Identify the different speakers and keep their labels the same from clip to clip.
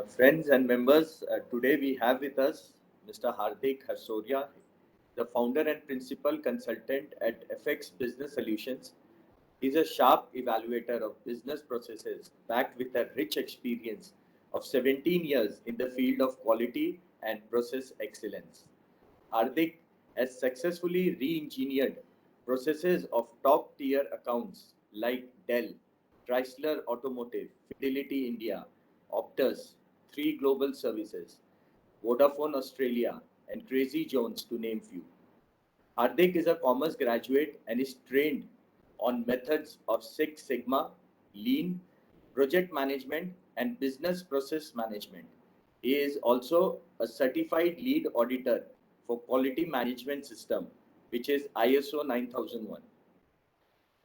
Speaker 1: Friends and members, today we have with us Mr. Hardik, the founder and principal consultant at FX Business Solutions. He's a sharp evaluator of business processes backed with a rich experience of 17 years in the field of quality and process excellence. Hardik has successfully re-engineered processes of top-tier accounts like Dell, Chrysler Automotive, Fidelity India, Optus, Three Global Services, Vodafone Australia, and Crazy Jones, to name few. Hardik is a commerce graduate and is trained on methods of Six Sigma, Lean, project management, and business process management. He is also a certified lead auditor for quality management system, which is ISO 9001.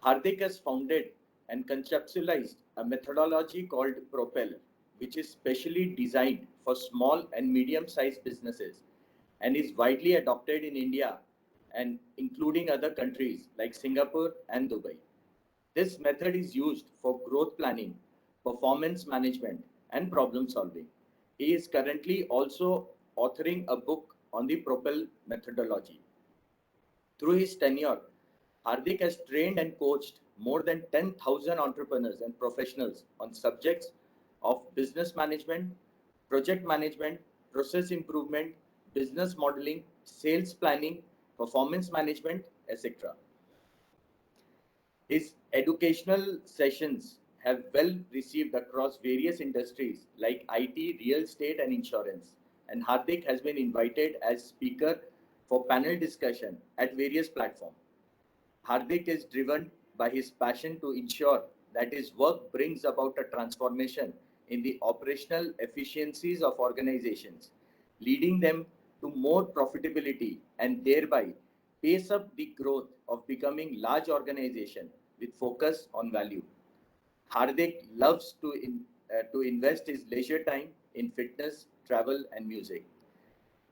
Speaker 1: Hardik has founded and conceptualized a methodology called Propel, which is specially designed for small and medium-sized businesses and is widely adopted in India and including other countries like Singapore and Dubai. This method is used for growth planning, performance management, and problem solving. He is currently also authoring a book on the Propel methodology. Through his tenure, Hardik has trained and coached more than 10,000 entrepreneurs and professionals on subjects of business management, project management, process improvement, business modeling, sales planning, performance management, etc. His educational sessions have well received across various industries like IT, real estate, and insurance. And Hardik has been invited as speaker for panel discussion at various platforms. Hardik is driven by his passion to ensure that his work brings about a transformation in the operational efficiencies of organizations, leading them to more profitability and thereby pace up the growth of becoming large organization with focus on value. Hardik loves to invest his leisure time in fitness, travel, and music.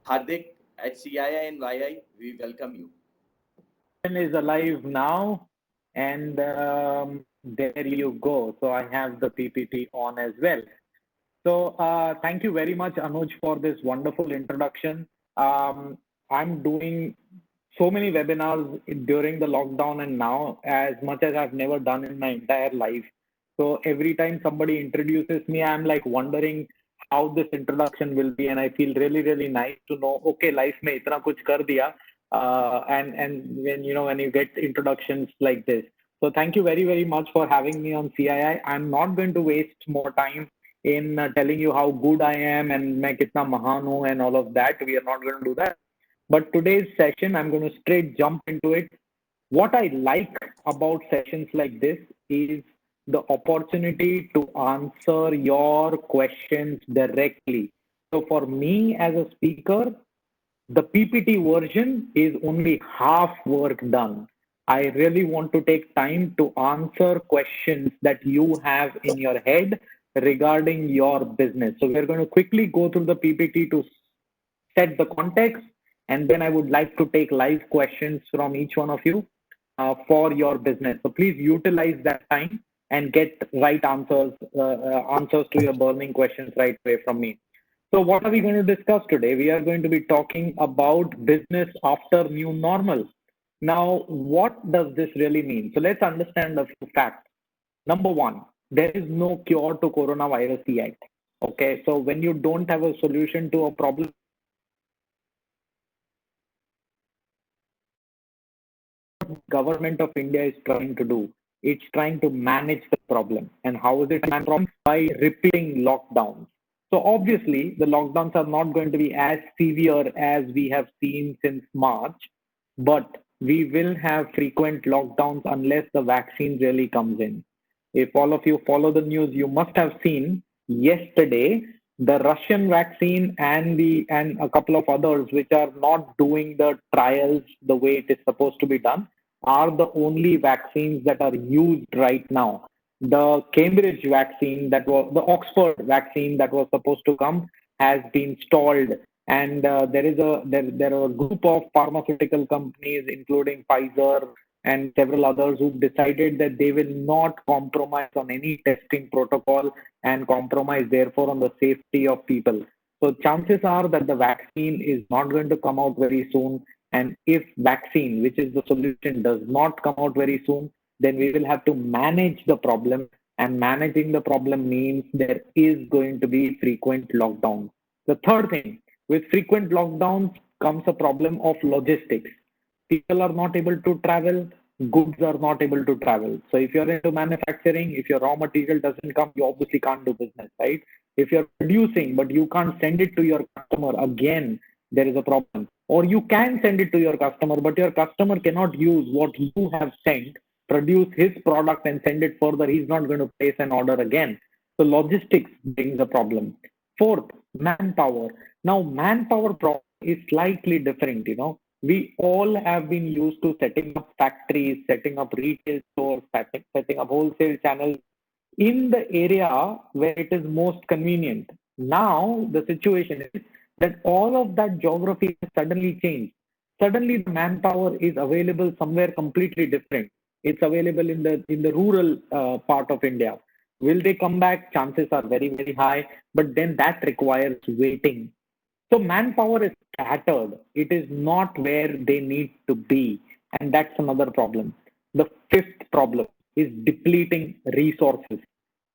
Speaker 1: Hardik, at CII and YI, we welcome you.
Speaker 2: Is alive now, and there you go. So I have the PPT on as well. So thank you very much, Anuj, for this wonderful introduction. I'm doing so many webinars during the lockdown and now, as much as I've never done in my entire life. So every time somebody introduces me, I'm like wondering how this introduction will be, and I feel really, really nice to know. Okay, life mein itna kuch kar diya, and when when you get introductions like this. So thank you very, very much for having me on CII. I'm not going to waste more time in telling you how good I am and मैं कितना महान हूँ and all of that. We are not going to do that. But today's session, I'm going to straight jump into it. What I like about sessions like this is the opportunity to answer your questions directly. So for me as a speaker, the PPT version is only half work done. I really want to take time to answer questions that you have in your head regarding your business. So we're going to quickly go through the PPT to set the context, and then I would like to take live questions from each one of you for your business. So please utilize that time and get right answers to your burning questions right away from me. So what are we going to discuss today? We are going to be talking about business after new normal. Now, what does this really mean? So let's understand a few facts. Number one, there is no cure to coronavirus yet. Okay, so when you don't have a solution to a problem, government of India is trying to do. It's trying to manage the problem. And how is it managed? By repeating lockdowns. So obviously, the lockdowns are not going to be as severe as we have seen since March, but we will have frequent lockdowns unless the vaccine really comes in. If all of you follow the news, you must have seen yesterday the Russian vaccine and a couple of others which are not doing the trials the way it is supposed to be done are the only vaccines that are used right now. The Cambridge vaccine, that was the Oxford vaccine that was supposed to come, has been stalled, and there are a group of pharmaceutical companies including Pfizer, and several others who decided that they will not compromise on any testing protocol and compromise therefore on the safety of people. So chances are that the vaccine is not going to come out very soon. And if vaccine, which is the solution, does not come out very soon, then we will have to manage the problem. And managing the problem means there is going to be frequent lockdowns. The third thing, with frequent lockdowns comes a problem of logistics. People are not able to travel, goods are not able to travel. So if you're into manufacturing, if your raw material doesn't come, you obviously can't do business, right? If you're producing but you can't send it to your customer, again there is a problem. Or you can send it to your customer, but your customer cannot use what you have sent, produce his product and send it further. He's not going to place an order again. So logistics brings a problem. Fourth, manpower. Now manpower problem is slightly different. We all have been used to setting up factories, setting up retail stores, setting up wholesale channels in the area where it is most convenient. Now the situation is that all of that geography has suddenly changed. Suddenly the manpower is available somewhere completely different. It's available in the rural part of India. Will they come back? Chances are very, very high, but then that requires waiting. So manpower is scattered. It is not where they need to be. And that's another problem. The fifth problem is depleting resources,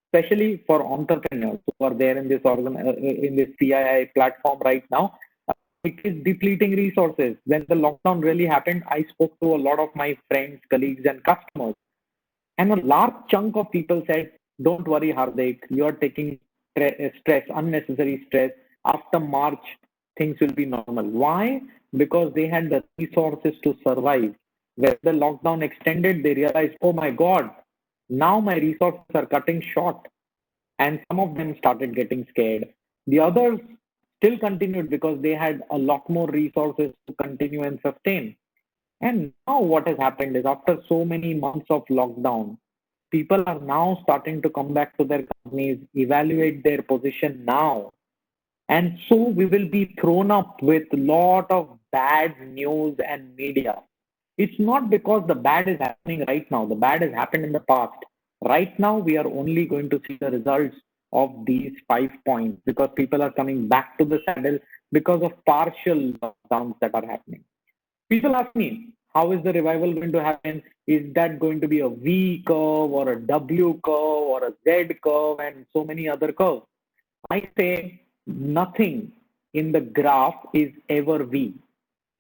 Speaker 2: especially for entrepreneurs who are there in this CII platform right now. It is depleting resources. When the lockdown really happened, I spoke to a lot of my friends, colleagues, and customers, and a large chunk of people said, "Don't worry, Hardik, you are taking stress, unnecessary stress. After March, things will be normal." Why? Because they had the resources to survive. When the lockdown extended, they realized, oh my God, now my resources are cutting short. And some of them started getting scared. The others still continued because they had a lot more resources to continue and sustain. And now what has happened is after so many months of lockdown, people are now starting to come back to their companies, evaluate their position now. And so we will be thrown up with a lot of bad news and media. It's not because the bad is happening right now. The bad has happened in the past. Right now, we are only going to see the results of these 5 points because people are coming back to the saddle because of partial lockdowns that are happening. People ask me, how is the revival going to happen? Is that going to be a V curve or a W curve or a Z curve and so many other curves? I say nothing in the graph is ever V.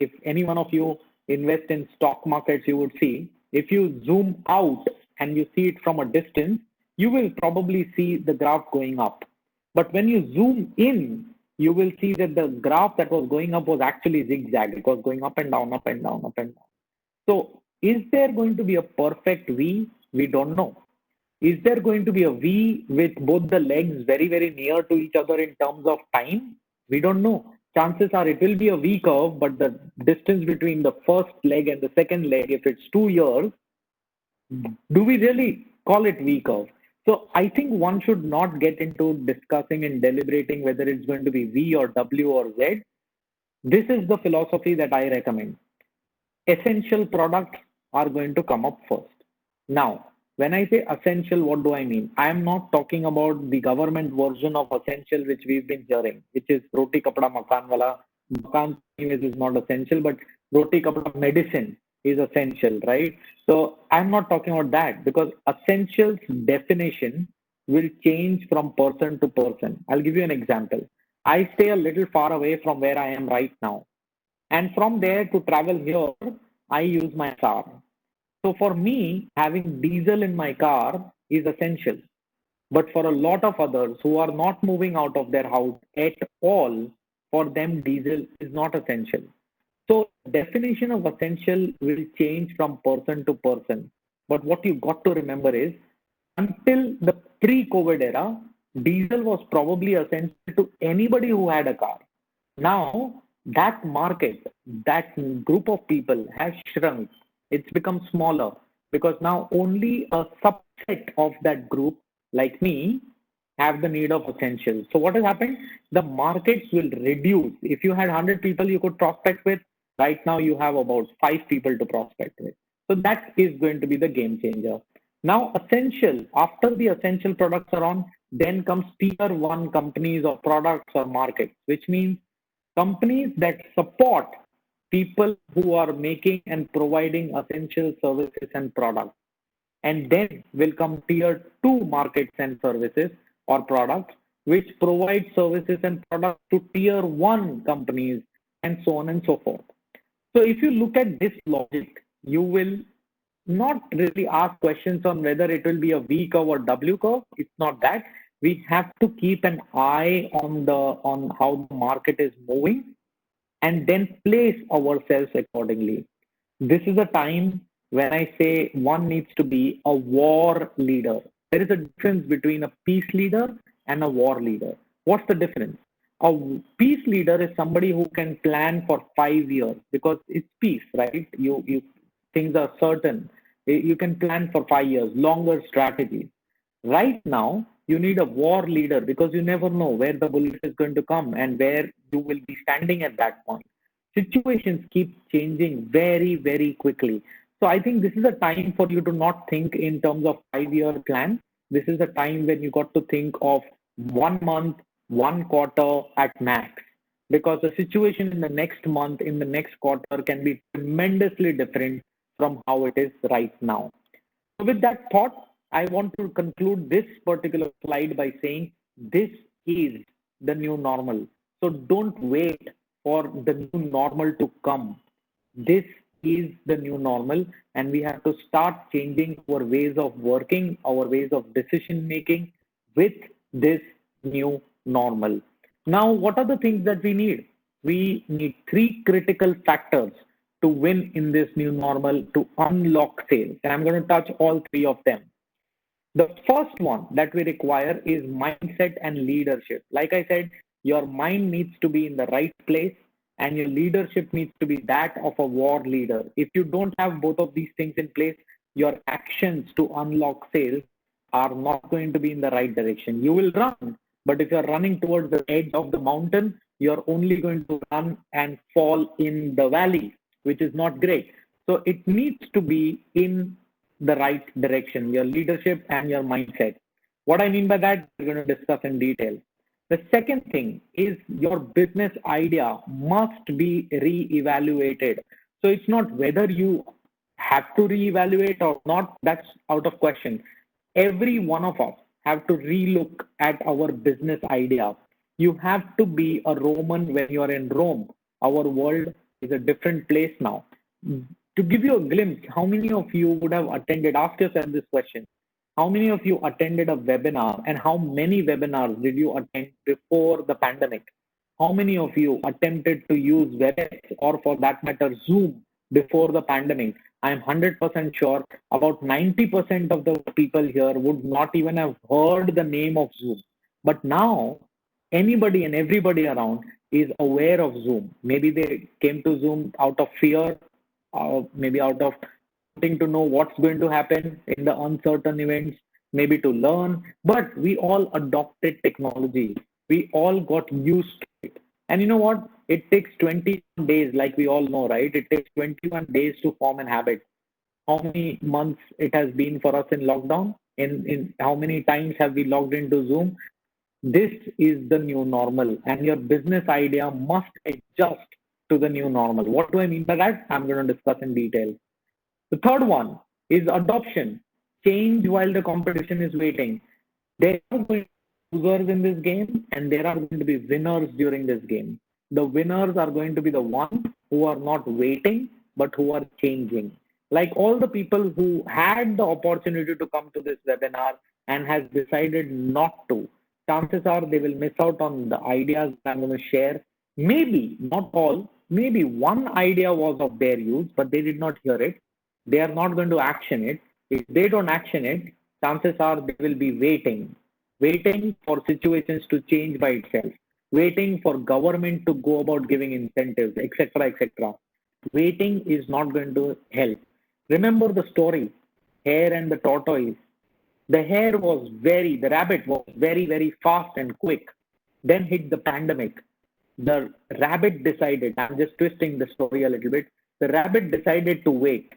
Speaker 2: If any one of you invest in stock markets, you would see if you zoom out and you see it from a distance, you will probably see the graph going up. But when you zoom in, you will see that the graph that was going up was actually zigzag. It was going up and down, up and down, up and down. So is there going to be a perfect V? We don't know. Is there going to be a V with both the legs very, very near to each other in terms of time? We don't know. Chances are it will be a V curve, but the distance between the first leg and the second leg, if it's 2 years, do we really call it V curve? So I think one should not get into discussing and deliberating whether it's going to be V or W or Z. This is the philosophy that I recommend. Essential products are going to come up first. Now, when I say essential, what do I mean? I am not talking about the government version of essential which we've been hearing, which is roti kapda makan wala. Makan anyways is not essential, but roti kapda medicine is essential, right? So I'm not talking about that because essentials definition will change from person to person. I'll give you an example. I stay a little far away from where I am right now. And from there to travel here, I use my car. So for me, having diesel in my car is essential. But for a lot of others who are not moving out of their house at all, for them, diesel is not essential. So definition of essential will change from person to person. But what you got to remember is until the pre-COVID era, diesel was probably essential to anybody who had a car. Now that market, that group of people has shrunk. It's become smaller because now only a subset of that group, like me, have the need of essentials. So what has happened? The markets will reduce. If you had 100 people you could prospect with, right now you have about 5 people to prospect with. So that is going to be the game changer. Now, essential, after the essential products are on, then comes tier one companies or products or markets, which means companies that support people who are making and providing essential services and products. And then will come tier two markets and services or products, which provide services and products to tier one companies and so on and so forth. So if you look at this logic, you will not really ask questions on whether it will be a V curve or W curve. It's not that. We have to keep an eye on how the market is moving and then place ourselves accordingly. This is a time when I say one needs to be a war leader. There is a difference between a peace leader and a war leader. What's the difference? A peace leader is somebody who can plan for 5 years because it's peace, right? You things are certain. You can plan for 5 years, longer strategies. Right now, you need a war leader because you never know where the bullet is going to come and where you will be standing at that point. Situations keep changing very, very quickly. So I think this is a time for you to not think in terms of 5 year plan. This is a time when you got to think of 1 month, 1 quarter at max. Because the situation in the next month, in the next quarter can be tremendously different from how it is right now. So with that thought, I want to conclude this particular slide by saying this is the new normal. So don't wait for the new normal to come. This is the new normal, and we have to start changing our ways of working, our ways of decision making with this new normal. Now, what are the things that we need? We need three critical factors to win in this new normal to unlock sales. And I'm going to touch all three of them. The first one that we require is mindset and leadership. Like I said, your mind needs to be in the right place and your leadership needs to be that of a war leader. If you don't have both of these things in place, your actions to unlock sales are not going to be in the right direction. You will run, but if you're running towards the edge of the mountain, you're only going to run and fall in the valley, which is not great. So it needs to be in the right direction, your leadership and your mindset. What I mean by that, we're going to discuss in detail. The second thing is your business idea must be re-evaluated. So it's not whether you have to re-evaluate or not, that's out of question. Every one of us have to relook at our business idea. You have to be a Roman when you're in Rome. Our world is a different place now. To give you a glimpse, how many of you would have attended, ask yourself this question, how many of you attended a webinar and how many webinars did you attend before the pandemic? How many of you attempted to use WebEx or for that matter Zoom before the pandemic? I'm 100% sure about 90% of the people here would not even have heard the name of Zoom. But now anybody and everybody around is aware of Zoom. Maybe they came to Zoom out of fear, maybe out of wanting to know what's going to happen in the uncertain events, maybe to learn, but we all adopted technology. We all got used to it. And you know what? It takes 21 days, like we all know, right? It takes 21 days to form an habit. How many months it has been for us in lockdown? In how many times have we logged into Zoom? This is the new normal, and your business idea must adjust to the new normal. What do I mean by that? I'm going to discuss in detail. The third one is adoption. Change while the competition is waiting. There are going to be losers in this game and there are going to be winners during this game. The winners are going to be the ones who are not waiting but who are changing. Like all the people who had the opportunity to come to this webinar and has decided not to, chances are they will miss out on the ideas I'm going to share. Maybe not all, maybe one idea was of their use, but they did not hear it. They are not going to action it. If they don't action it, chances are they will be waiting for situations to change by itself, waiting for government to go about giving incentives, etc., etc. Waiting is not going to help. Remember the story, hare and the tortoise. The rabbit was very, very fast and quick. Then hit the pandemic. The rabbit decided, I'm just twisting the story a little bit. The rabbit decided to wait.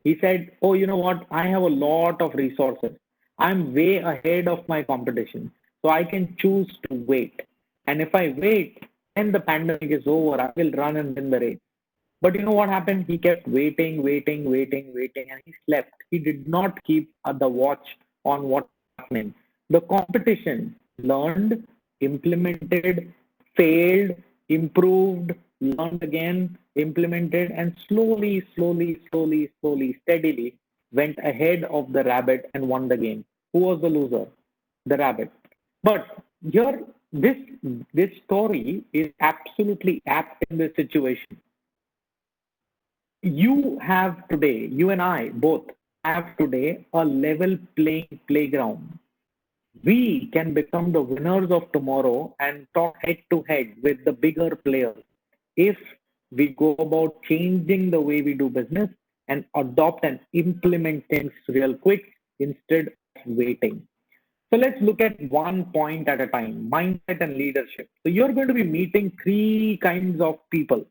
Speaker 2: He said, oh, you know what? I have a lot of resources. I'm way ahead of my competition. So I can choose to wait. And if I wait, then the pandemic is over. I will run and win the race. But you know what happened? He kept waiting, waiting, waiting, waiting, and he slept. He did not keep the watch on what was happening. The competition learned, implemented, failed, improved, learned again, implemented, and slowly, slowly, slowly, slowly, steadily went ahead of the rabbit and won the game. Who was the loser? The rabbit. But here, this this story is absolutely apt in this situation. You have today, you and I both have today a level playing playground. We can become the winners of tomorrow and talk head to head with the bigger players if we go about changing the way we do business and adopt and implement things real quick instead of waiting. So let's look at one point at a time, mindset and leadership. So you're going to be meeting three kinds of people.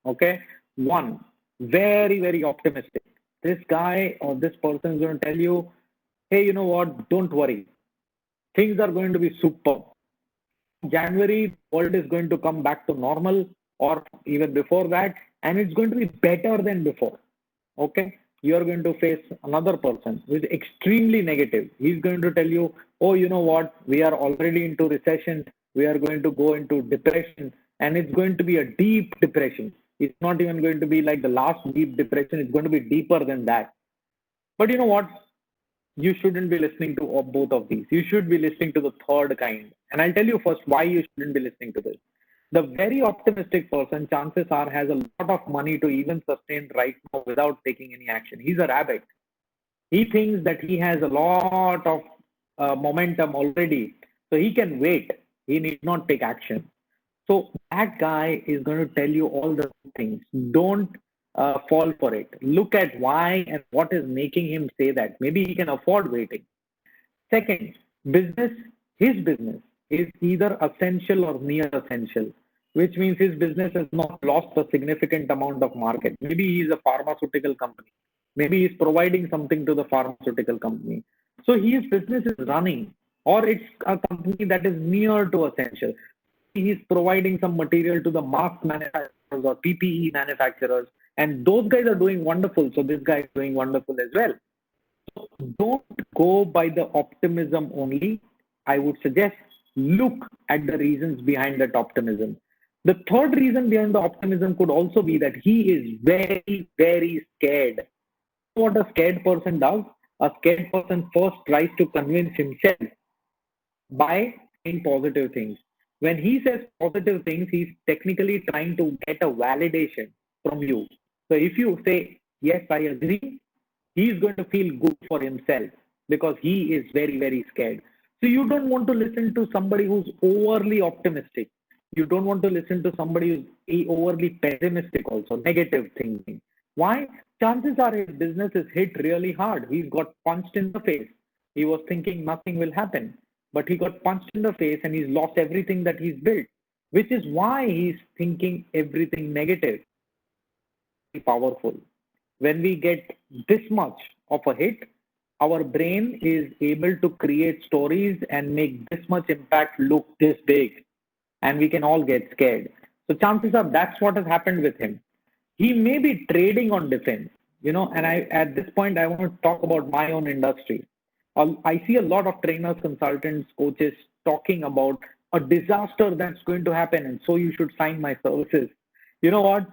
Speaker 2: Okay. One, very, very optimistic. This guy or this person is going to tell you, hey, you know what? Don't worry. Things are going to be super. January, world is going to come back to normal or even before that, and it's going to be better than before. Okay, you are going to face another person who is extremely negative. He's going to tell you, oh, you know what, we are already into recession, we are going to go into depression, and it's going to be a deep depression. It's not even going to be like the last deep depression, it's going to be deeper than that. But you know what, you shouldn't be listening to both of these. You should be listening to the third kind. And I'll tell you first why you shouldn't be listening to this. The very optimistic person, chances are, has a lot of money to even sustain right now without taking any action. He's a rabbit. He thinks that he has a lot of momentum already, so he can wait. He need not take action. So that guy is going to tell you all the things. Don't fall for it. Look at why and what is making him say that. Maybe he can afford waiting. Second, business, his business is either essential or near essential, which means his business has not lost a significant amount of market. Maybe he is a pharmaceutical company. Maybe he's providing something to the pharmaceutical company. So his business is running, or it's a company that is near to essential. He's providing some material to the mask manufacturers or PPE manufacturers, and those guys are doing wonderful. So this guy is doing wonderful as well. Don't go by the optimism only. I would suggest look at the reasons behind that optimism. The third reason behind the optimism could also be that he is very, very scared. What a scared person does, a scared person first tries to convince himself by saying positive things. When he says positive things, he's technically trying to get a validation from you. So if you say, yes, I agree, he's going to feel good for himself because he is very, very scared. So you don't want to listen to somebody who's overly optimistic. You don't want to listen to somebody who's overly pessimistic, also negative thinking. Why? Chances are his business is hit really hard. He's got punched in the face. He was thinking nothing will happen, but he got punched in the face and he's lost everything that he's built, which is why he's thinking everything negative. Powerful. When we get this much of a hit, our brain is able to create stories and make this much impact look this big, and we can all get scared. So chances are that's what has happened with him. He may be trading on defense, and I at this point I want to talk about my own industry. I see a lot of trainers, consultants, coaches talking about a disaster that's going to happen, and so you should sign my services. You know what?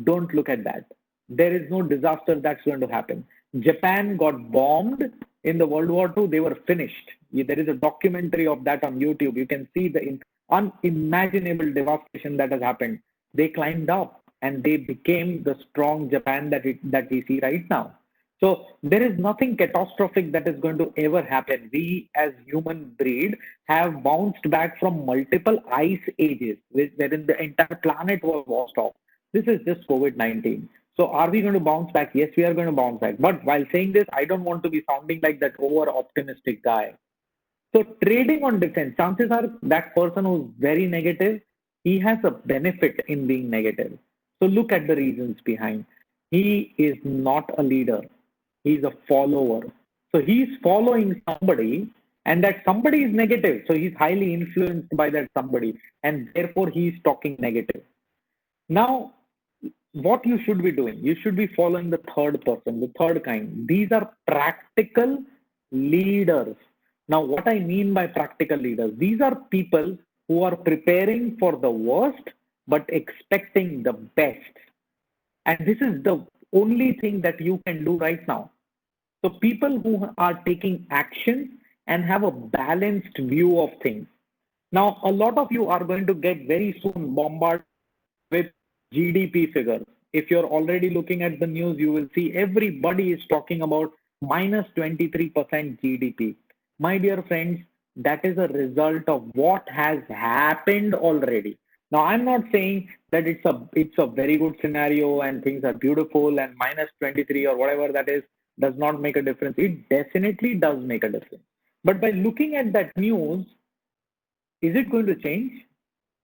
Speaker 2: Don't look at that. There is no disaster that's going to happen. Japan got bombed in the World War II. They were finished. There is a documentary of that on YouTube. You can see the unimaginable devastation that has happened. They climbed up and they became the strong Japan that we see right now. So there is nothing catastrophic that is going to ever happen. We as human breed have bounced back from multiple ice ages wherein the entire planet was washed off. This is just COVID-19. So are we going to bounce back? Yes, we are going to bounce back. But while saying this, I don't want to be sounding like that over optimistic guy. So trading on defense, chances are that person who's very negative, he has a benefit in being negative. So look at the reasons behind. He is not a leader. He's a follower. So he's following somebody, and that somebody is negative. So he's highly influenced by that somebody, and therefore he's talking negative. Now, what you should be doing, you should be following the third person, the third kind. These are practical leaders. Now, what I mean by practical leaders, these are people who are preparing for the worst but expecting the best. And this is the only thing that you can do right now. So people who are taking action and have a balanced view of things. Now, a lot of you are going to get very soon bombarded with GDP figures. If you're already looking at the news, you will see everybody is talking about minus 23% GDP. My dear friends, that is a result of what has happened already. Now, I'm not saying that it's a very good scenario and things are beautiful and minus 23 or whatever that is does not make a difference. It definitely does make a difference. But by looking at that news, is it going to change?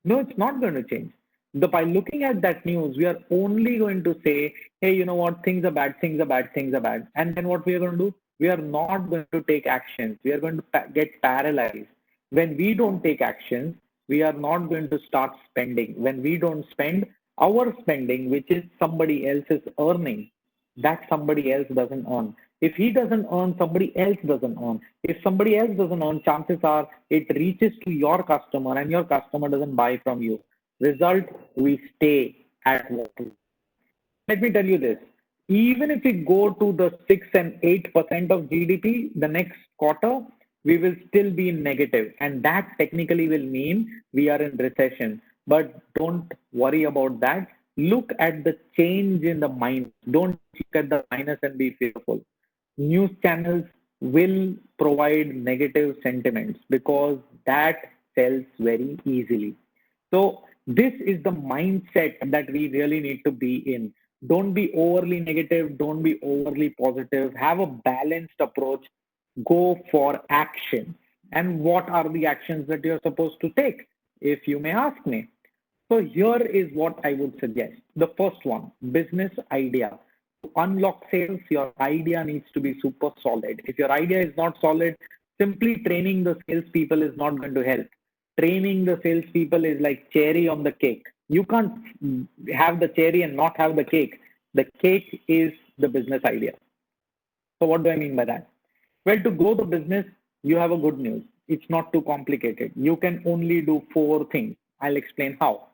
Speaker 2: No, it's not going to change. By looking at that news, we are only going to say, hey, you know what, things are bad, things are bad, things are bad. And then what we are going to do? We are not going to take actions. We are going to get paralyzed. When we don't take actions, we are not going to start spending. When we don't spend, our spending, which is somebody else's earning, that somebody else doesn't earn. If he doesn't earn, somebody else doesn't earn. If somebody else doesn't earn, chances are it reaches to your customer and your customer doesn't buy from you. Result, we stay at what we. Let me tell you this. Even if we go to the 6 and 8% of GDP the next quarter, we will still be in negative. And that technically will mean we are in recession. But don't worry about that. Look at the change in the mind. Don't look at the minus and be fearful. News channels will provide negative sentiments because that sells very easily. So this is the mindset that we really need to be in. Don't be overly negative, don't be overly positive. Have a balanced approach. Go for action. And what are the actions that you're supposed to take, if you may ask me? So here is what I would suggest. The first one, business idea. To unlock sales, your idea needs to be super solid. If your idea is not solid, simply training the salespeople is not going to help. Training the salespeople is like cherry on the cake. You can't have the cherry and not have the cake. The cake is the business idea. So what do I mean by that? Well, to grow the business, you have a good news. It's not too complicated. You can only do four things. I'll explain how.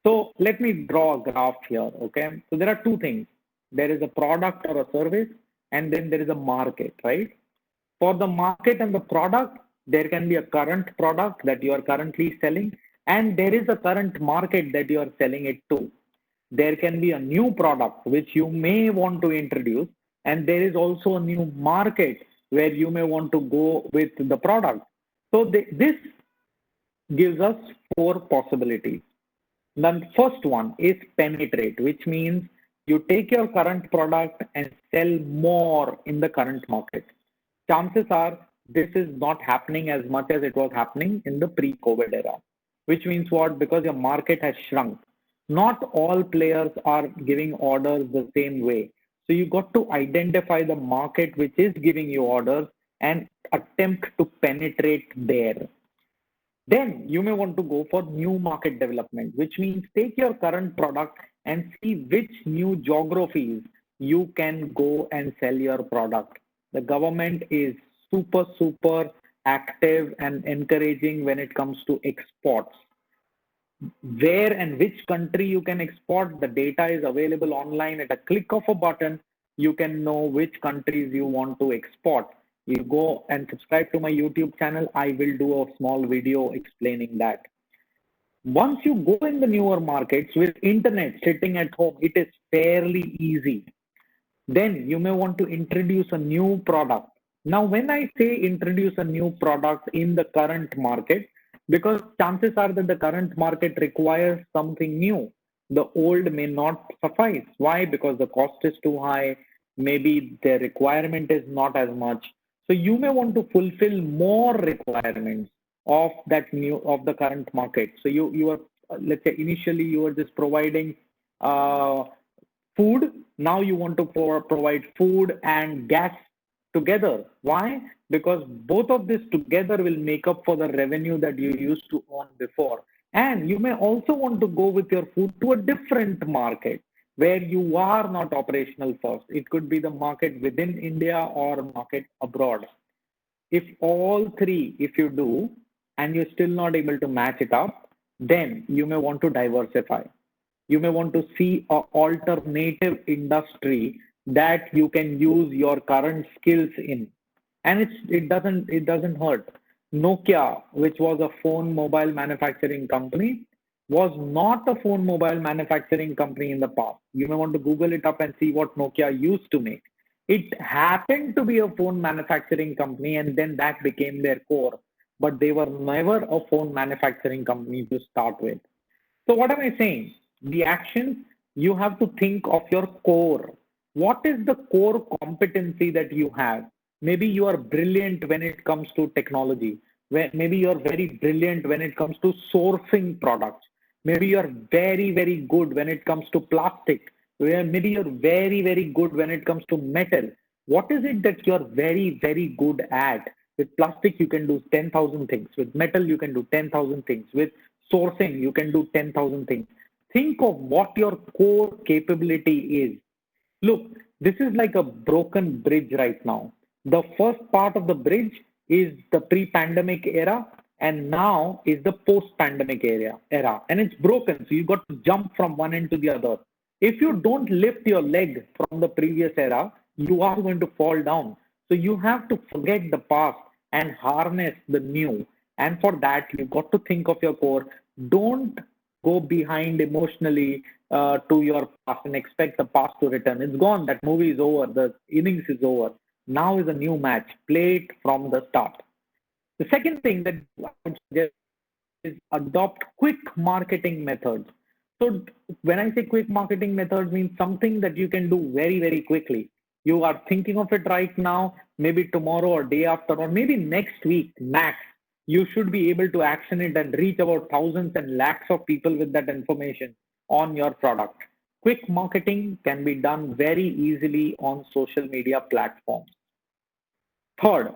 Speaker 2: So let me draw a graph here, okay? So there are two things. There is a product or a service, and then there is a market, right? For the market and the product, there can be a current product that you are currently selling, and there is a current market that you are selling it to. There can be a new product which you may want to introduce, and there is also a new market where you may want to go with the product. So this gives us four possibilities. The first one is penetrate, which means you take your current product and sell more in the current market. Chances are this is not happening as much as it was happening in the pre-COVID era, which means what? Because your market has shrunk. Not all players are giving orders the same way. So you got to identify the market which is giving you orders and attempt to penetrate there. Then you may want to go for new market development, which means take your current product and see which new geographies you can go and sell your product. The government is super active and encouraging when it comes to exports. Where and which country you can export, the data is available online. At a click of a button, you can know which countries you want to export. You go and subscribe to my YouTube channel. I will do a small video explaining that. Once you go in the newer markets with internet sitting at home, it is fairly easy. Then you may want to introduce a new product. Now, when I say introduce a new product in the current market, because chances are that the current market requires something new. The old may not suffice. Why? Because the cost is too high. Maybe the requirement is not as much. So you may want to fulfill more requirements of that new of the current market. So you are let's say initially you are just providing uh, food. Now you want to provide food and gas together. Why? Because both of this together will make up for the revenue that you used to earn before. And you may also want to go with your food to a different market where you are not operational first. It could be the market within India or market abroad. If all three, if you do, and you're still not able to match it up, then you may want to diversify. You may want to see a alternative industry that you can use your current skills in. And it doesn't hurt. Nokia, which was a phone mobile manufacturing company, was not a phone mobile manufacturing company in the past. You may want to Google it up and see what Nokia used to make. It happened to be a phone manufacturing company, and then that became their core. But they were never a phone manufacturing company to start with. So what am I saying? The actions, you have to think of your core. What is the core competency that you have? Maybe you are brilliant when it comes to technology. Maybe you are very brilliant when it comes to sourcing products. Maybe you are very, very good when it comes to plastic. Maybe you're very, very good when it comes to metal. What is it that you're very, very good at? With plastic, you can do 10,000 things. With metal, you can do 10,000 things. With sourcing, you can do 10,000 things. Think of what your core capability is. Look, this is like a broken bridge right now. The first part of the bridge is the pre-pandemic era, and now is the post-pandemic era, and it's broken. So you got to jump from one end to the other. If you don't lift your leg from the previous era, you are going to fall down. So you have to forget the past and harness the new. And for that, you've got to think of your core. Don't go behind emotionally to your past and expect the past to return. It's gone. That movie is over. The innings is over. Now is a new match. Play it from the start. The second thing that I would suggest is adopt quick marketing methods. So when I say quick marketing methods, means something that you can do very, very quickly. You are thinking of it right now, maybe tomorrow or day after, or maybe next week max. You should be able to action it and reach about thousands and lakhs of people with that information on your product. Quick marketing can be done very easily on social media platforms. Third,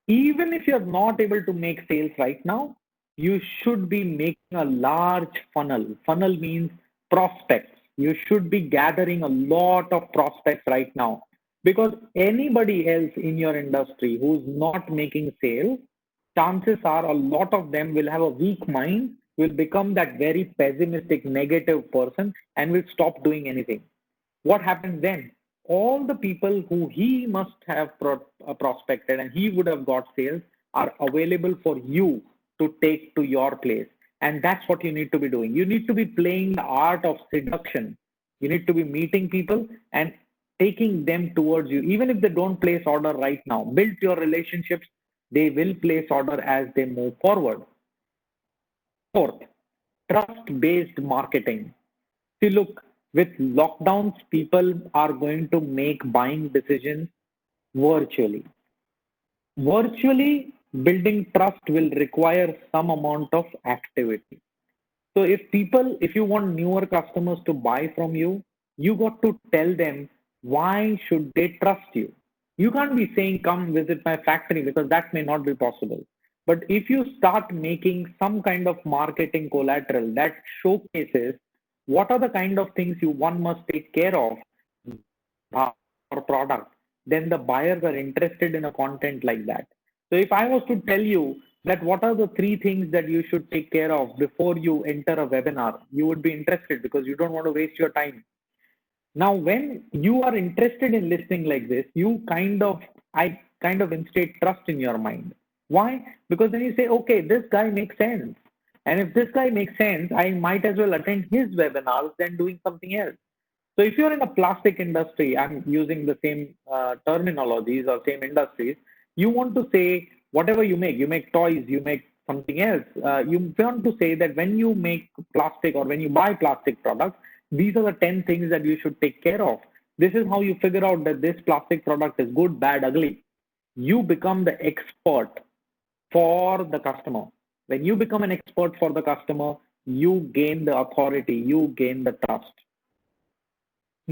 Speaker 2: even if you're not able to make sales right now, you should be making a large funnel. Funnel means prospects. You should be gathering a lot of prospects right now, because anybody else in your industry who's not making sales, chances are a lot of them will have a weak mind, will become that very pessimistic, negative person, and will stop doing anything. What happens then? All the people who he must have prospected and he would have got sales are available for you to take to your place. And that's what you need to be doing. You need to be playing the art of seduction. You need to be meeting people and taking them towards you. Even if they don't place order right now, build your relationships. They will place order as they move forward. Fourth, trust-based marketing. See, look, with lockdowns, people are going to make buying decisions virtually. Virtually, building trust will require some amount of activity. So if you want newer customers to buy from you, you got to tell them why should they trust you. You can't be saying come visit my factory, because that may not be possible. But if you start making some kind of marketing collateral that showcases what are the kind of things you one must take care of or product, then the buyers are interested in a content like that. So if I was to tell you that what are the three things that you should take care of before you enter a webinar, you would be interested because you don't want to waste your time. Now, when you are interested in listening like this, I kind of instate trust in your mind. Why? Because then you say, okay, this guy makes sense. And if this guy makes sense, I might as well attend his webinars than doing something else. So if you're in a plastic industry, I'm using the same terminologies or same industries, you want to say whatever you make toys, you make something else. You want to say that when you make plastic or when you buy plastic products, these are the 10 things that you should take care of. This is how you figure out that this plastic product is good, bad, ugly. You become the expert for the customer. When you become an expert for the customer, you gain the authority, you gain the trust.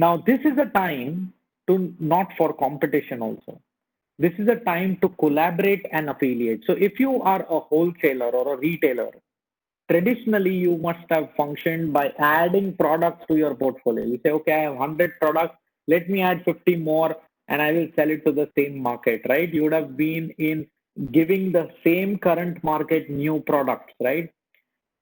Speaker 2: Now this is a time to not for competition also. This is a time to collaborate and affiliate. So if you are a wholesaler or a retailer, traditionally you must have functioned by adding products to your portfolio. You say, okay, I have 100 products, let me add 50 more and I will sell it to the same market, right? You would have been in giving the same current market new products, right?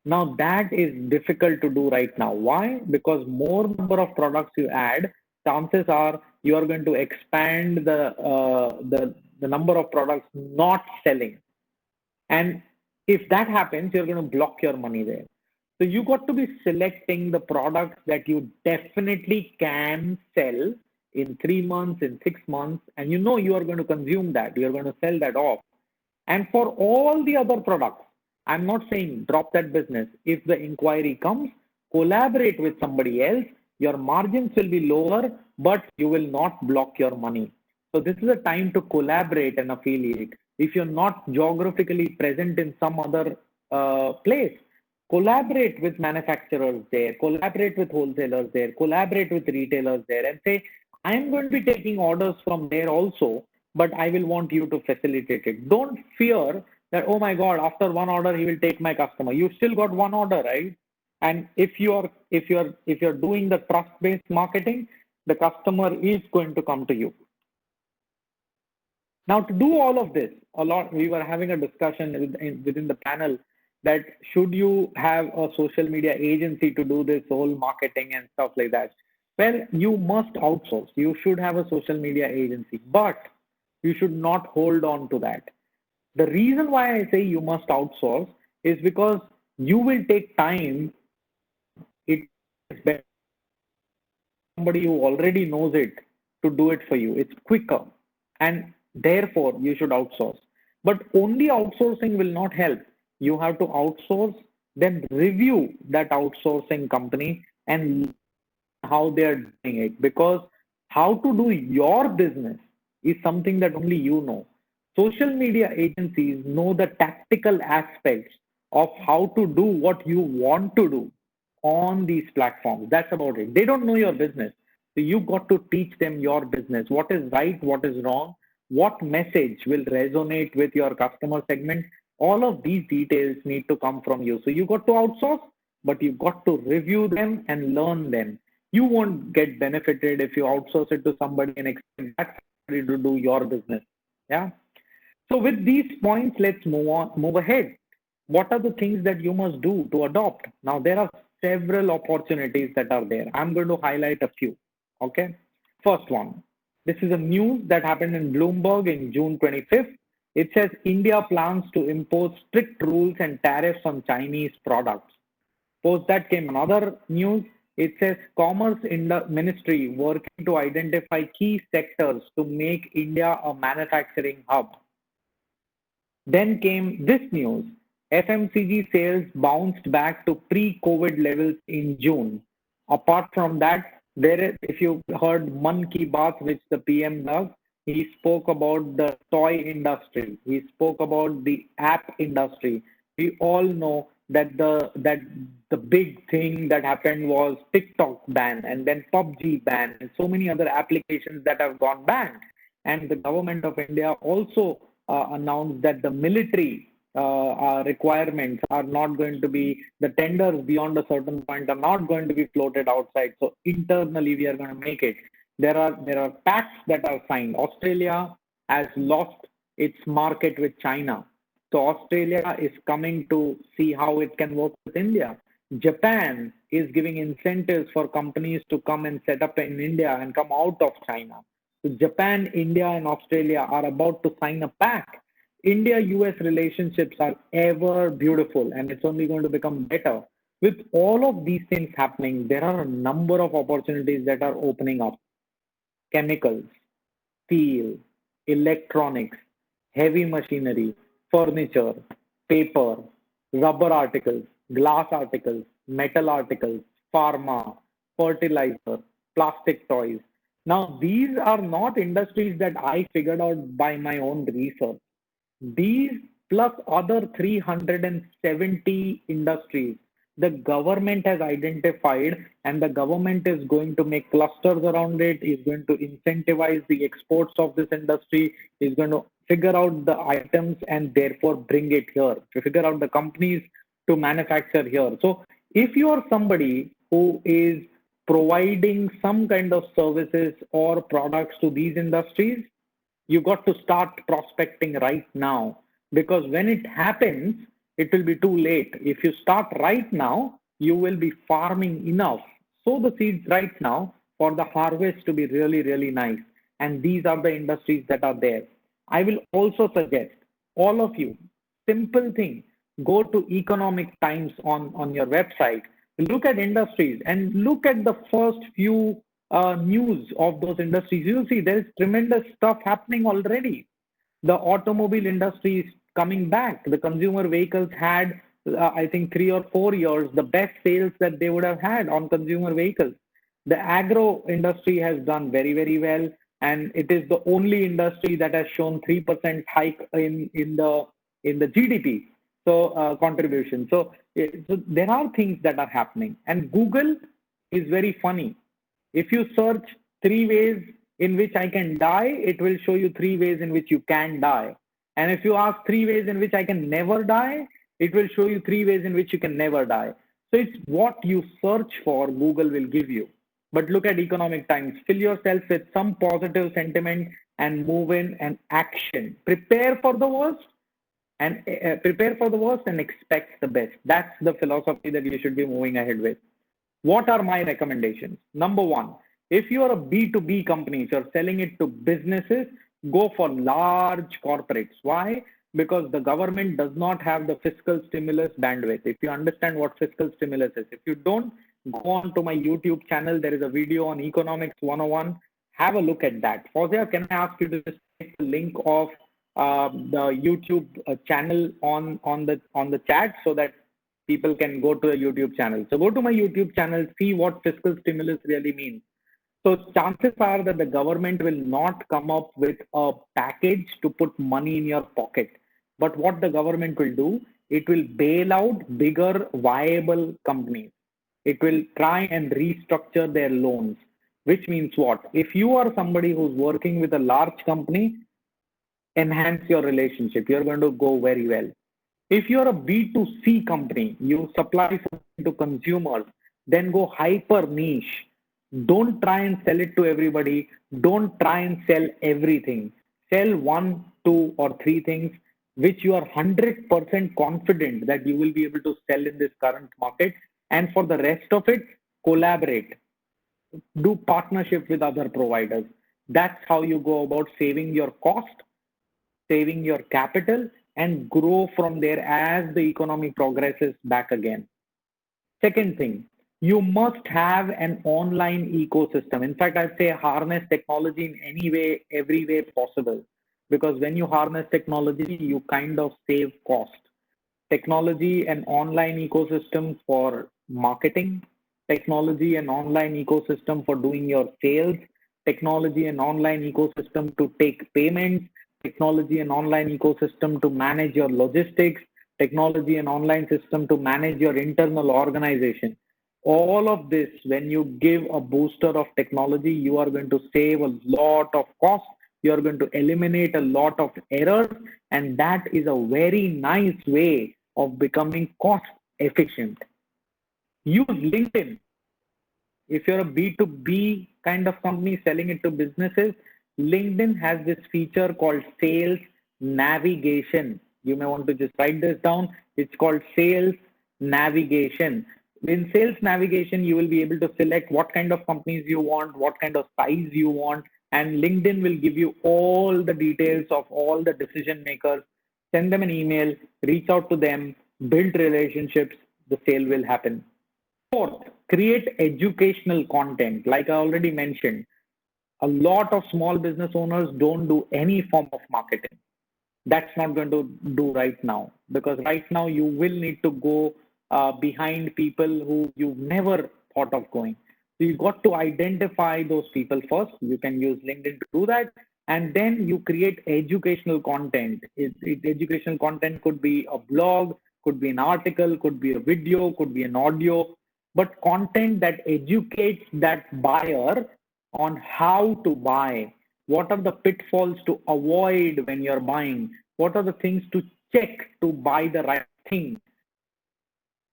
Speaker 2: Now that is difficult to do right now. Why? Because more number of products you add, chances are you are going to expand the number of products not selling. And if that happens, you're going to block your money there. So you got to be selecting the products that you definitely can sell in 3 months, in 6 months, and you know you are going to consume that. You're going to sell that off. And for all the other products, I'm not saying drop that business. If the inquiry comes, collaborate with somebody else. Your margins will be lower, but you will not block your money. So this is a time to collaborate and affiliate. If you're not geographically present in some other place, collaborate with manufacturers there, collaborate with wholesalers there, collaborate with retailers there, and say, I'm going to be taking orders from there also, but I will want you to facilitate it. Don't fear that, oh my God, after one order, he will take my customer. You still got one order, right? And if you're doing the trust-based marketing, the customer is going to come to you. Now, to do all of this, we were having a discussion within the panel that should you have a social media agency to do this whole marketing and stuff like that? Well, you must outsource. You should have a social media agency, but you should not hold on to that. The reason why I say you must outsource is because you will take time. It is better somebody who already knows it to do it for you. It's quicker, and therefore you should outsource. But only outsourcing will not help. You have to outsource, then review that outsourcing company and how they are doing it, because how to do your business is something that only you know. Social media agencies know the tactical aspects of how to do what you want to do on these platforms. That's about it. They don't know your business. So you got to teach them your business. What is right, what is wrong, what message will resonate with your customer segment. All of these details need to come from you. So you got to outsource, but you got to review them and learn them. You won't get benefited if you outsource it to somebody and expect that somebody to do your business. Yeah. So with these points, let's move ahead. What are the things that you must do to adopt? Now, there are several opportunities that are there. I'm going to highlight a few. Okay. First one, this is a news that happened in Bloomberg in June 25th. It says India plans to impose strict rules and tariffs on Chinese products. Post that came another news. It says Commerce Ministry working to identify key sectors to make India a manufacturing hub. Then came this news. FMCG sales bounced back to pre-COVID levels in June. Apart from that, if you heard Man Ki Baat, which the PM does, he spoke about the toy industry. He spoke about the app industry. We all know that the big thing that happened was TikTok ban and then PUBG ban and so many other applications that have gone banned. And the government of India also announced that the military requirements are not going to be, the tenders beyond a certain point are not going to be floated outside. So internally we are going to make it. There are pacts that are signed. Australia has lost its market with China. So Australia is coming to see how it can work with India. Japan is giving incentives for companies to come and set up in India and come out of China. So Japan, India, and Australia are about to sign a pact. India-US relationships are ever beautiful, and it's only going to become better. With all of these things happening, there are a number of opportunities that are opening up. Chemicals, steel, electronics, heavy machinery, furniture, paper, rubber articles, glass articles, metal articles, pharma, fertilizer, plastic toys. Now, these are not industries that I figured out by my own research. These plus other 370 industries the government has identified, and the government is going to make clusters around it, is going to incentivize the exports of this industry, is going to figure out the items and therefore bring it here, to figure out the companies to manufacture here. So if you are somebody who is providing some kind of services or products to these industries, you got to start prospecting right now, because when it happens, it will be too late. If you start right now, you will be farming enough. Sow the seeds right now for the harvest to be really, really nice. And these are the industries that are there. I will also suggest all of you, simple thing, go to Economic Times on your website, look at industries and look at the first few news of those industries. You'll see there is tremendous stuff happening already. The automobile industry is coming back. The consumer vehicles had, I think, 3 or 4 years, the best sales that they would have had on consumer vehicles. The agro industry has done very, very well, and it is the only industry that has shown 3% hike in the GDP. So contribution. So there are things that are happening, and Google is very funny. If you search 3 ways in which I can die, it will show you 3 ways in which you can die. And if you ask 3 ways in which I can never die, it will show you 3 ways in which you can never die. So it's what you search for, Google will give you. But look at Economic Times. Fill yourself with some positive sentiment and move in and action. Prepare for the worst and expect the best. That's the philosophy that you should be moving ahead with. What are my recommendations? Number one, if you are a B2B company, if you're selling it to businesses, go for large corporates. Why? Because the government does not have the fiscal stimulus bandwidth. If you understand what fiscal stimulus is, if you don't, go on to my YouTube channel. There is a video on Economics 101. Have a look at that. Fausia, can I ask you to just take the link of the YouTube channel on the chat so that people can go to a YouTube channel. So go to my YouTube channel, see what fiscal stimulus really means. So chances are that the government will not come up with a package to put money in your pocket. But what the government will do, it will bail out bigger viable companies. It will try and restructure their loans, which means what? If you are somebody who's working with a large company, enhance your relationship. You're going to go very well. If you're a B2C company, you supply something to consumers, then go hyper niche. Don't try and sell it to everybody. Don't try and sell everything. Sell one, two, or three things which you are 100% confident that you will be able to sell in this current market. And for the rest of it, collaborate. Do partnership with other providers. That's how you go about saving your cost, saving your capital, and grow from there as the economy progresses back again. Second thing, you must have an online ecosystem. In fact, I'd say harness technology in any way, every way possible. Because when you harness technology, you kind of save cost. Technology and online ecosystem for marketing, technology and online ecosystem for doing your sales, technology and online ecosystem to take payments, technology and online ecosystem to manage your logistics, technology and online system to manage your internal organization. All of this, when you give a booster of technology, you are going to save a lot of cost. You are going to eliminate a lot of errors, and that is a very nice way of becoming cost efficient. Use LinkedIn. If you're a B2B kind of company selling it to businesses, LinkedIn has this feature called sales navigation. You may want to just write this down. It's called sales navigation. In sales navigation, you will be able to select what kind of companies you want, what kind of size you want, and LinkedIn will give you all the details of all the decision makers. Send them an email, reach out to them, build relationships, the sale will happen. Fourth, create educational content. Like I already mentioned, a lot of small business owners don't do any form of marketing. That's not going to do right now, because right now you will need to go behind people who you've never thought of going. So you've got to identify those people first. You can use LinkedIn to do that. And then you create educational content. Educational content could be a blog, could be an article, could be a video, could be an audio, but content that educates that buyer on how to buy, what are the pitfalls to avoid when you're buying, what are the things to check to buy the right thing.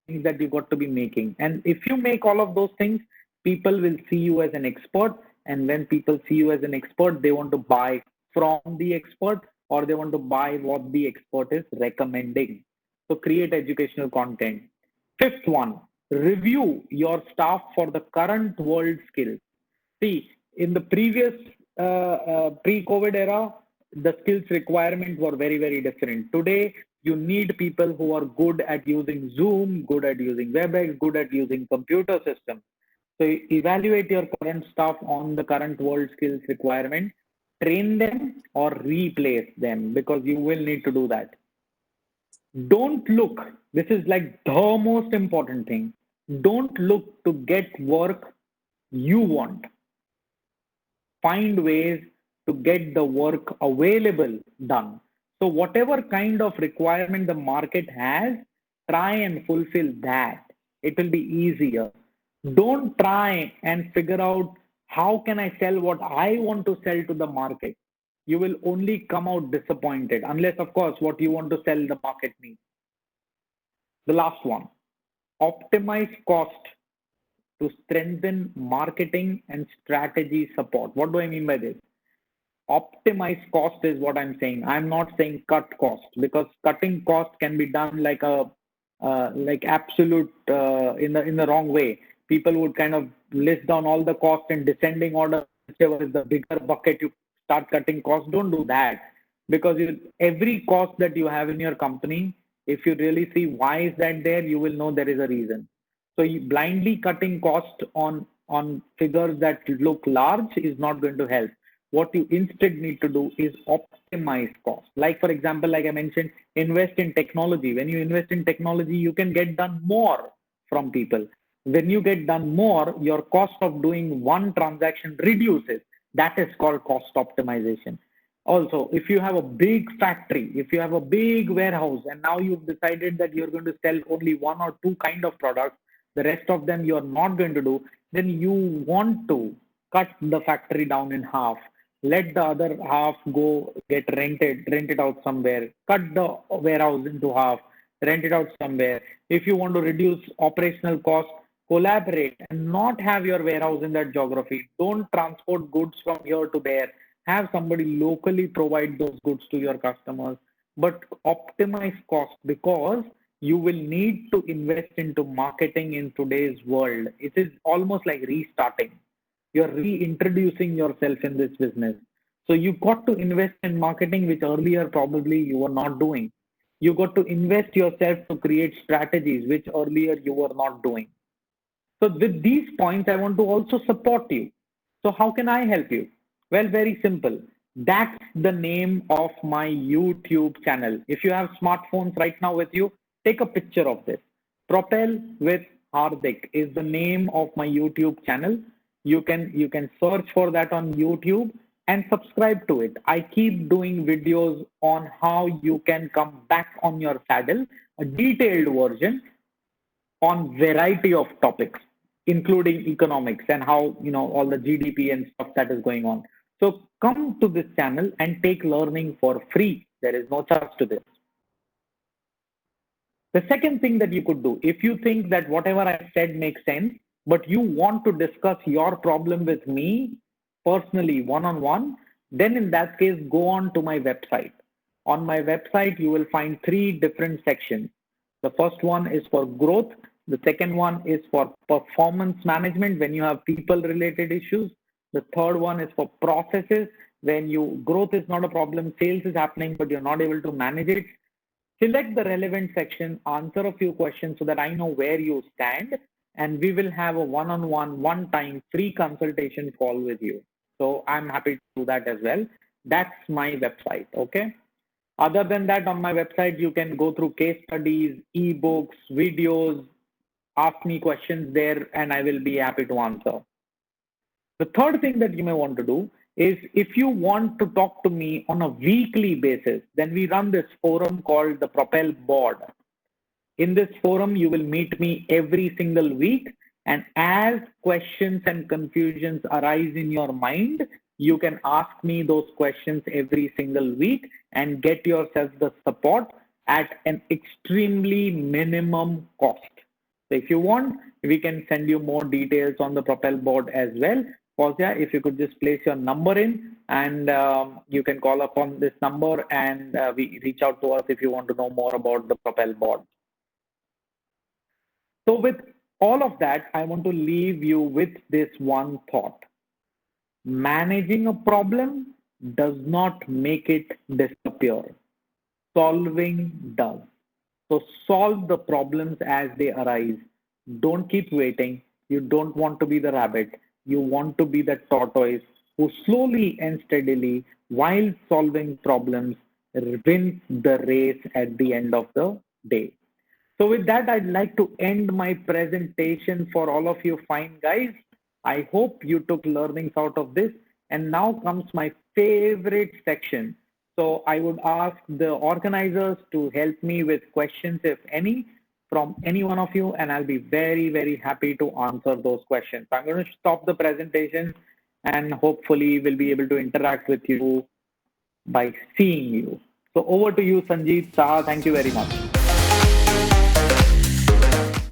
Speaker 2: These are the things that you got to be making. And if you make all of those things, people will see you as an expert. And when people see you as an expert, they want to buy from the expert, or they want to buy what the expert is recommending. So create educational content. Fifth one, review your staff for the current world skills. See, in the previous pre-COVID era, the skills requirements were very, very different. Today, you need people who are good at using Zoom, good at using WebEx, good at using computer systems. So evaluate your current staff on the current world skills requirement, train them or replace them, because you will need to do that. Don't look, this is like the most important thing. Don't look to get work you want. Find ways to get the work available done. So whatever kind of requirement the market has, try and fulfill that. It will be easier. Don't try and figure out how can I sell what I want to sell to the market. You will only come out disappointed, unless of course what you want to sell the market needs. The last one, optimize cost to strengthen marketing and strategy support. What do I mean by this? Optimize cost is what I'm saying. I'm not saying cut cost, because cutting cost can be done like a like absolute in the wrong way. People would kind of list down all the cost in descending order. Whichever is the bigger bucket, you start cutting costs. Don't do that, because every cost that you have in your company, if you really see why is that there, you will know there is a reason. So blindly cutting cost on figures that look large is not going to help. What you instead need to do is optimize cost. Like for example, like I mentioned, invest in technology. When you invest in technology, you can get done more from people. When you get done more, your cost of doing one transaction reduces. That is called cost optimization. Also, if you have a big factory, if you have a big warehouse, and now you've decided that you're going to sell only one or two kind of products, the rest of them you're not going to do, then you want to cut the factory down in half. Let the other half go get rent it out somewhere. Cut the warehouse into half, rent it out somewhere. If you want to reduce operational costs, collaborate and not have your warehouse in that geography. Don't transport goods from here to there. Have somebody locally provide those goods to your customers, but optimize cost, because you will need to invest into marketing in today's world. It is almost like restarting. You're reintroducing yourself in this business. So you got to invest in marketing, which earlier probably you were not doing. You got to invest yourself to create strategies, which earlier you were not doing. So with these points, I want to also support you. So how can I help you? Well, very simple. That's the name of my YouTube channel. If you have smartphones right now with you, take a picture of this. Propel with Hardik is the name of my YouTube channel. You can search for that on YouTube and subscribe to it. I keep doing videos on how you can come back on your saddle, a detailed version on variety of topics, including economics and how, all the GDP and stuff that is going on. So come to this channel and take learning for free. There is no charge to this. The second thing that you could do, if you think that whatever I said makes sense, but you want to discuss your problem with me personally, one-on-one, then in that case, go on to my website. On my website, you will find three different sections. The first one is for growth. The second one is for performance management when you have people related issues. The third one is for processes when growth is not a problem, sales is happening, but you're not able to manage it. Select the relevant section, answer a few questions so that I know where you stand, and we will have a one-on-one, one-time free consultation call with you. So I'm happy to do that as well. That's my website, okay? Other than that, on my website, you can go through case studies, ebooks, videos, ask me questions there, and I will be happy to answer. The third thing that you may want to do is, if you want to talk to me on a weekly basis, then we run this forum called the Propel board. In this forum, you will meet me every single week. And as questions and confusions arise in your mind, you can ask me those questions every single week and get yourself the support at an extremely minimum cost. So if you want, we can send you more details on the Propel board as well. Fausia, if you could just place your number in and you can call upon this number and we reach out to us if you want to know more about the Propel board. So with all of that, I want to leave you with this one thought. Managing a problem does not make it disappear. Solving does. So solve the problems as they arise. Don't keep waiting. You don't want to be the rabbit. You want to be the tortoise who slowly and steadily, while solving problems, wins the race at the end of the day. So with that, I'd like to end my presentation for all of you fine guys. I hope you took learnings out of this. And now comes my favorite section. So I would ask the organizers to help me with questions, if any, from any one of you, and I'll be very, very happy to answer those questions. So I'm going to stop the presentation and hopefully we'll be able to interact with you by seeing you. So over to you, Sanjeev Saha. Thank you very much.